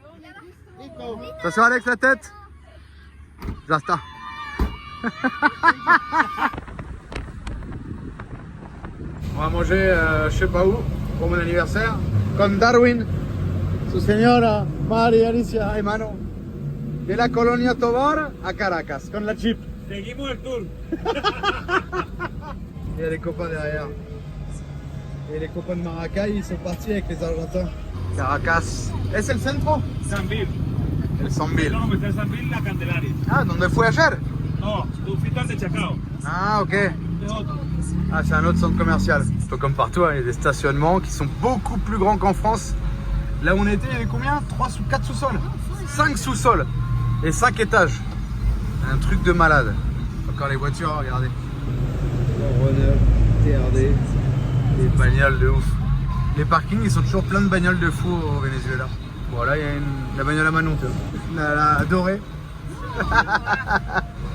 Attention Alex, la tête. Ya está. On va manger je sais pas où pour mon anniversaire. Con Darwin, su señora María Alicia y Mano. De la Colonia Tovar a Caracas, con la Jeep. Seguimos el tour. Il y a les copains derrière. Et les copains de Maracay, ils sont partis avec les Argentins. Caracas. ¿Es el centro? Sambil. El Sambil. No, está Sambil la Candelaria. Ah, ¿dónde fue ayer? No, tú fuiste al de Chacao. Ah, ok. Es otro. Ah, c'est un autre centre commercial. Donc, comme partout, il y a des stationnements qui sont beaucoup plus grands qu'en France. Là où on était, il y avait combien 4 sous-sols 5 sous-sols et 5 étages. Un truc de malade. Encore les voitures, regardez. Renault, TRD, des bagnoles de ouf. Les parkings, ils sont toujours pleins de bagnoles de fou au Venezuela. Bon, là, il y a la bagnole à Manon, tu vois. La dorée.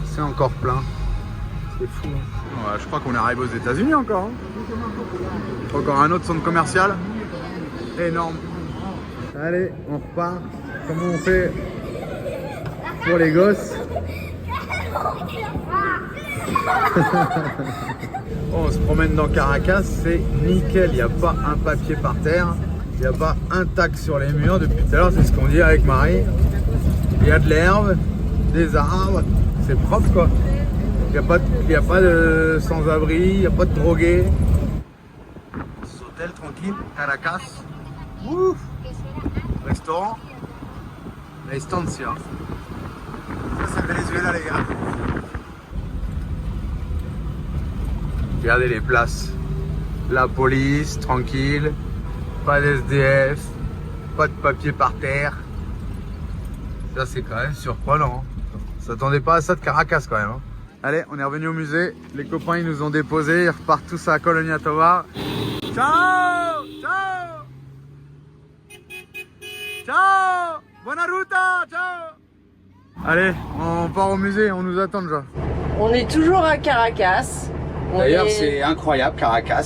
C'est encore plein. C'est fou. Hein. Ouais, je crois qu'on arrive aux États-Unis encore. Hein. Encore un autre centre commercial. Énorme. Allez, on repart. Comment on fait pour les gosses? On se promène dans Caracas, c'est nickel. Il n'y a pas un papier par terre. Il n'y a pas un tac sur les murs. Depuis tout à l'heure, c'est ce qu'on dit avec Marie. Il y a de l'herbe, des arbres. C'est propre quoi. Il n'y a pas de sans-abri, il n'y a pas de drogués. Hôtel tranquille, Caracas. Ouf. Restaurant. La Estancia. Ça c'est le Venezuela les gars. Regardez les places. La police, tranquille. Pas d'SDF. Pas de papier par terre. Ça c'est quand même surprenant. Hein. On s'attendait pas à ça de Caracas quand même. Hein. Allez, on est revenu au musée. Les copains, ils nous ont déposés. Ils repartent tous à Colonia Tovar. Ciao! Ciao! Ciao! Buona ruta! Ciao! Allez, on part au musée. On nous attend déjà. On est toujours à Caracas. D'ailleurs, c'est incroyable, Caracas.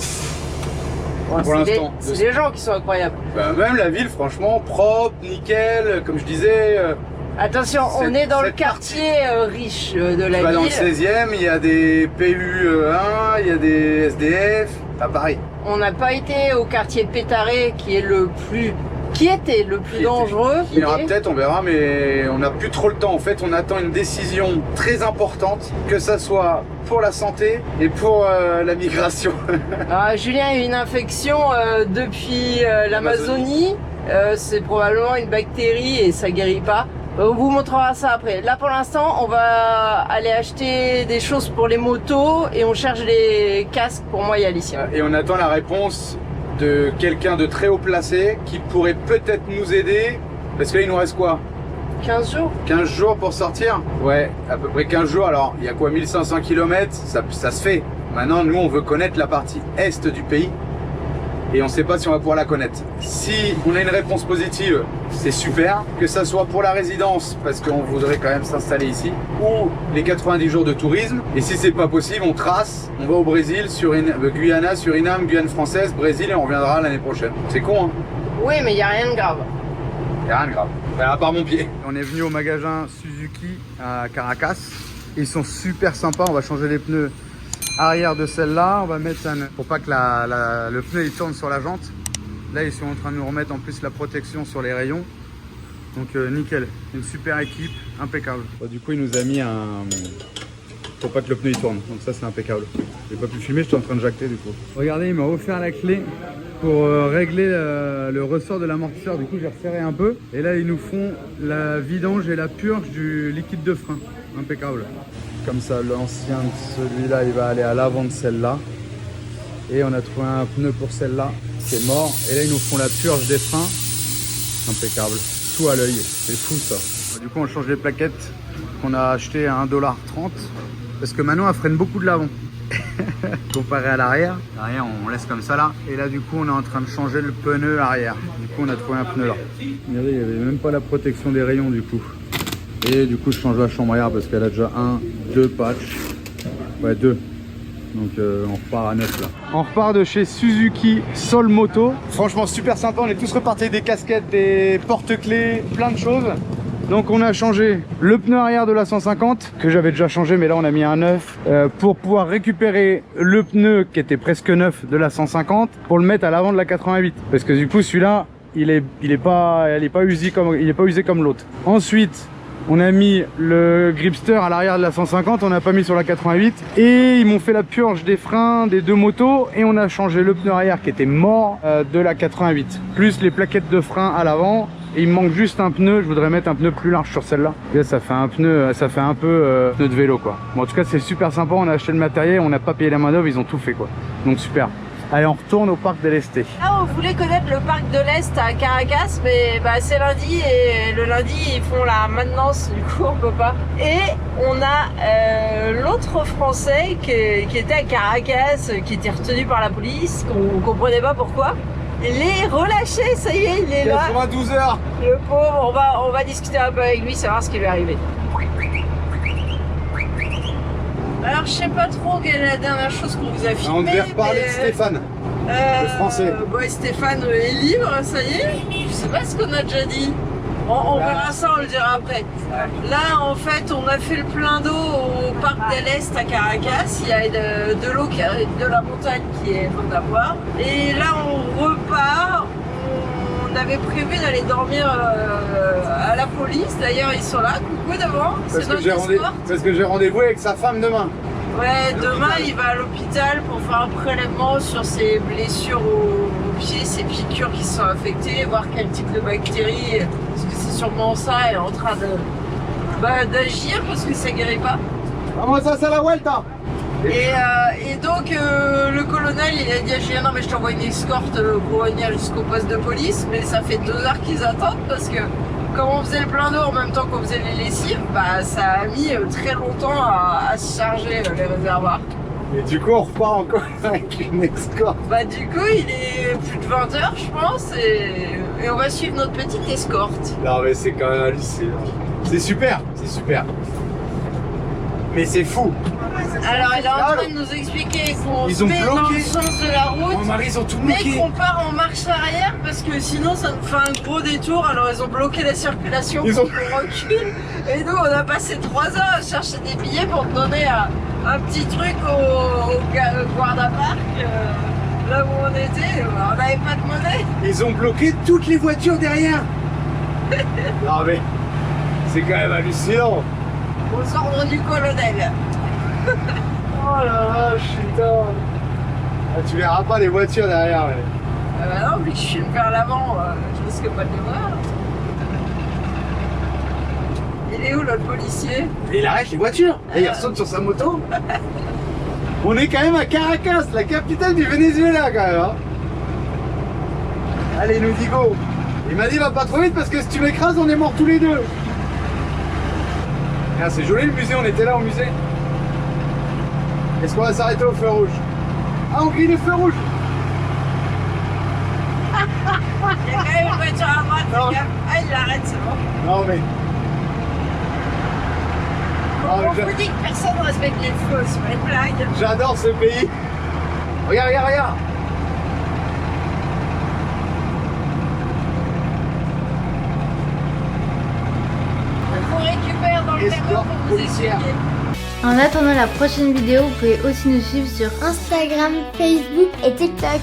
Ouais, pour l'instant. C'est les gens qui sont incroyables. Bah, même la ville, franchement, propre, nickel, comme je disais. Attention, on est dans le quartier riche de la ville. Dans le 16e, il y a des PU1, il y a des SDF, à Paris. On n'a pas été au quartier Pétaré qui est le plus... Qui était le plus dangereux. Il y aura peut-être, on verra, mais on n'a plus trop le temps. En fait, on attend une décision très importante, que ça soit pour la santé et pour la migration. Julien a eu une infection depuis l'Amazonie. C'est probablement une bactérie et ça guérit pas. On vous montrera ça après. Là pour l'instant, on va aller acheter des choses pour les motos et on cherche des casques pour moi et Alicia. Et on attend la réponse de quelqu'un de très haut placé qui pourrait peut-être nous aider. Parce que là, il nous reste quoi? 15 jours. 15 jours pour sortir? Ouais, à peu près 15 jours. Alors, il y a quoi, 1500 km? Ça se fait. Maintenant, nous, on veut connaître la partie est du pays. Et on ne sait pas si on va pouvoir la connaître. Si on a une réponse positive, c'est super. Que ça soit pour la résidence, parce qu'on voudrait quand même s'installer ici, ou les 90 jours de tourisme. Et si c'est pas possible, on trace, on va au Brésil, Guyana, Suriname, Guyane française, Brésil, et on reviendra l'année prochaine. C'est con, hein? Oui, mais il n'y a rien de grave. Il n'y a rien de grave. À part mon pied. On est venu au magasin Suzuki à Caracas. Ils sont super sympas. On va changer les pneus arrière de celle-là, on va mettre pour pas que le pneu il tourne sur la jante. Là ils sont en train de nous remettre en plus la protection sur les rayons. Donc nickel, une super équipe, impeccable. Bon, du coup il nous a mis pour pas que le pneu il tourne, donc ça c'est impeccable. J'ai pas pu filmer, j'étais en train de jacter du coup. Regardez, il m'a offert la clé pour régler le ressort de l'amortisseur. Du coup j'ai resserré un peu et là ils nous font la vidange et la purge du liquide de frein. Impeccable. Comme ça, l'ancien de celui-là, il va aller à l'avant de celle-là. Et on a trouvé un pneu pour celle-là qui est mort. Et là, ils nous font la purge des freins. Impeccable. Tout à l'œil. C'est fou ça. Du coup, on change les plaquettes qu'on a achetées à 1,30 $. Parce que maintenant, elle freine beaucoup de l'avant. Comparé à l'arrière. L'arrière, on laisse comme ça là. Et là, du coup, on est en train de changer le pneu arrière. Du coup, on a trouvé un pneu là. Regardez, il n'y avait même pas la protection des rayons du coup. Et du coup je change la chambre arrière parce qu'elle a déjà 2 patchs. Ouais, 2. Donc on repart à 9 là. On repart de chez Suzuki Sol Moto. Franchement super sympa, on est tous repartis avec des casquettes, des porte-clés, plein de choses. Donc on a changé le pneu arrière de la 150 que j'avais déjà changé, mais là on a mis un neuf pour pouvoir récupérer le pneu qui était presque neuf de la 150 pour le mettre à l'avant de la 88, parce que du coup celui-là il est pas usé comme l'autre. Ensuite on a mis le gripster à l'arrière de la 150, on n'a pas mis sur la 88, et ils m'ont fait la purge des freins des deux motos et on a changé le pneu arrière qui était mort de la 88, plus les plaquettes de frein à l'avant. Et il me manque juste un pneu, je voudrais mettre un pneu plus large sur celle-là. Ça fait un pneu, ça fait un peu pneu de vélo quoi. Bon, en tout cas c'est super sympa, on a acheté le matériel, on n'a pas payé la main d'œuvre, ils ont tout fait quoi. Donc super. Allez, on retourne au parc de l'Est. Là, on voulait connaître le parc de l'Est à Caracas, mais bah, c'est lundi et le lundi ils font la maintenance, du coup on peut pas. Et on a l'autre Français qui était à Caracas, qui était retenu par la police, qu'on comprenait pas pourquoi. Il est relâché, ça y est, il est là. 92 heures. Le pauvre, on va discuter un peu avec lui, savoir ce qui lui est arrivé. Alors je sais pas trop quelle est la dernière chose qu'on vous a filmé. On devait reparler de Stéphane, le français. Ouais, Stéphane est libre, ça y est. Je sais pas ce qu'on a déjà dit. On verra ça, on le dira après. Là, en fait, on a fait le plein d'eau au parc de l'Est à Caracas. Il y a de l'eau de la montagne qui est bonne à boire. Et là, on repart. On avait prévu d'aller dormir à la police. D'ailleurs, ils sont là. Coucou devant. C'est notre escorte. Parce que j'ai rendez-vous avec sa femme demain. Ouais, demain il va à l'hôpital pour faire un prélèvement sur ses blessures aux pieds, ses piqûres qui sont affectées, voir quel type de bactéries, parce que c'est sûrement ça, est en train d'agir parce que ça guérit pas. Vamos a la vuelta. Et donc le colonel il a dit à Julien non mais je t'envoie une escorte pour venir jusqu'au poste de police, mais ça fait 2 heures qu'ils attendent parce que comme on faisait le plein d'eau en même temps qu'on faisait les lessives, bah ça a mis très longtemps à se charger les réservoirs. Et du coup on repart encore avec une escorte. Bah du coup il est plus de 20 h je pense et on va suivre notre petite escorte. Non mais c'est quand même hallucinant. C'est super, c'est super. Mais c'est fou. Alors il est en train de nous expliquer qu'on se met dans le sens de la route, mon mari, ils ont tout mais bloqué. qu'on part en marche arrière parce que sinon ça nous fait un gros détour. Alors ils ont bloqué la circulation pour qu'on recule. Et nous on a passé 3 heures à chercher des billets pour donner un petit truc au guarda-parc. Là où on était, on n'avait pas de monnaie. Ils ont bloqué toutes les voitures derrière. Non mais c'est quand même hallucinant. Aux ordres du colonel. Oh la vache, putain. Ah, tu verras pas les voitures derrière. Mais... bah non, vu que je suis vers l'avant, je risque pas de les voir. Il est où l'autre policier? Il arrête les voitures et il ressaute sur sa moto. On est quand même à Caracas, la capitale du Venezuela quand même. Hein. Allez, nous dit go. Il m'a dit va pas trop vite parce que si tu m'écrases, on est morts tous les deux. Ah, c'est joli le musée, on était là au musée. Est-ce qu'on va s'arrêter au feu rouge? Ah, on grille le feu rouge. Il y a quand même une voiture à droite, les gars. Ah, il l'arrête, c'est bon. Non, mais... On vous dit que personne ne respecte les feux, c'est pas une blague. J'adore ce pays. Regarde, regarde, regarde. On vous récupère dans le tableau pour vous expliquer. En attendant la prochaine vidéo, vous pouvez aussi nous suivre sur Instagram, Facebook et TikTok.